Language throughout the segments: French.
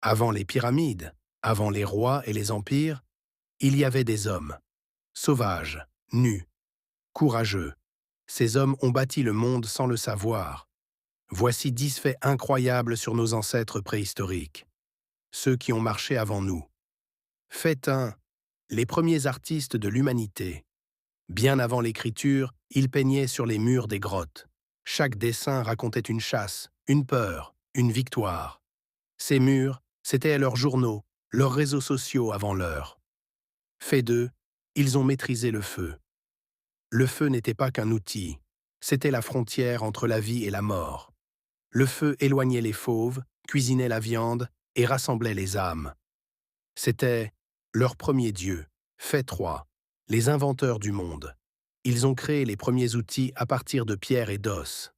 Avant les pyramides, avant les rois et les empires, il y avait des hommes, sauvages, nus, courageux. Ces hommes ont bâti le monde sans le savoir. Voici 10 faits incroyables sur nos ancêtres préhistoriques, ceux qui ont marché avant nous. Fait 1. Les premiers artistes de l'humanité. Bien avant l'écriture, ils peignaient sur les murs des grottes. Chaque dessin racontait une chasse, une peur, une victoire. Ces murs, c'étaient leurs journaux, leurs réseaux sociaux avant l'heure. Fait 2. Ils ont maîtrisé le feu. Le feu n'était pas qu'un outil, c'était la frontière entre la vie et la mort. Le feu éloignait les fauves, cuisinait la viande et rassemblait les âmes. C'était leur premier dieu. Fait 3. Les inventeurs du monde. Ils ont créé les premiers outils à partir de pierre et d'os.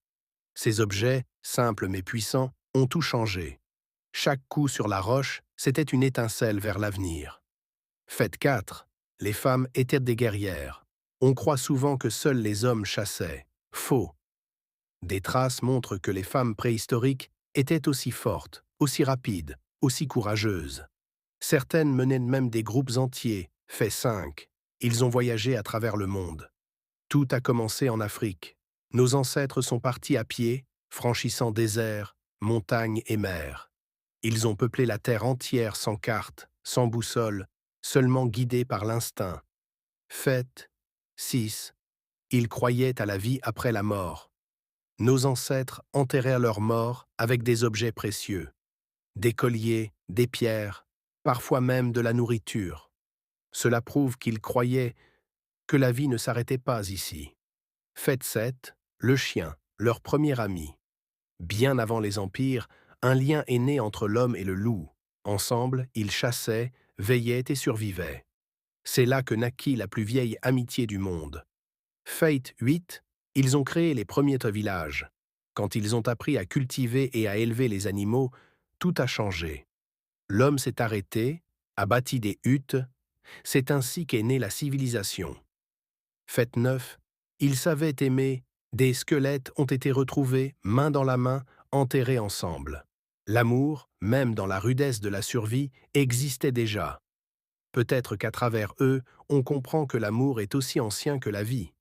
Ces objets, simples mais puissants, ont tout changé. Chaque coup sur la roche, c'était une étincelle vers l'avenir. Fait 4. Les femmes étaient des guerrières. On croit souvent que seuls les hommes chassaient. Faux. Des traces montrent que les femmes préhistoriques étaient aussi fortes, aussi rapides, aussi courageuses. Certaines menaient même des groupes entiers. Fait 5. Ils ont voyagé à travers le monde. Tout a commencé en Afrique. Nos ancêtres sont partis à pied, franchissant déserts, montagnes et mers. Ils ont peuplé la terre entière sans carte, sans boussole, seulement guidés par l'instinct. Fait 6. Ils croyaient à la vie après la mort. Nos ancêtres enterrèrent leurs morts avec des objets précieux. Des colliers, des pierres, parfois même de la nourriture. Cela prouve qu'ils croyaient que la vie ne s'arrêtait pas ici. Fait 7. Le chien, leur premier ami. Bien avant les empires, un lien est né entre l'homme et le loup. Ensemble, ils chassaient, veillaient et survivaient. C'est là que naquit la plus vieille amitié du monde. Fait 8. Ils ont créé les premiers villages. Quand ils ont appris à cultiver et à élever les animaux, tout a changé. L'homme s'est arrêté, a bâti des huttes. C'est ainsi qu'est née la civilisation. Fait 9. Ils savaient aimer. Des squelettes ont été retrouvés, main dans la main, enterrés ensemble. L'amour, même dans la rudesse de la survie, existait déjà. Peut-être qu'à travers eux, on comprend que l'amour est aussi ancien que la vie.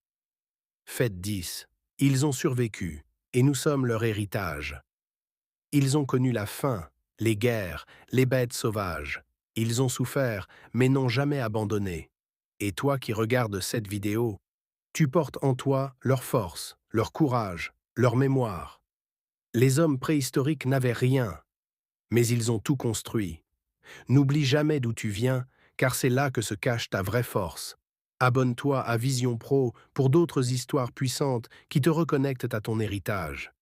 Fait 10. Ils ont survécu, et nous sommes leur héritage. Ils ont connu la faim, les guerres, les bêtes sauvages. Ils ont souffert, mais n'ont jamais abandonné. Et toi qui regardes cette vidéo, tu portes en toi leur force, leur courage, leur mémoire. Les hommes préhistoriques n'avaient rien, mais ils ont tout construit. N'oublie jamais d'où tu viens, car c'est là que se cache ta vraie force. Abonne-toi à Vision Pro pour d'autres histoires puissantes qui te reconnectent à ton héritage.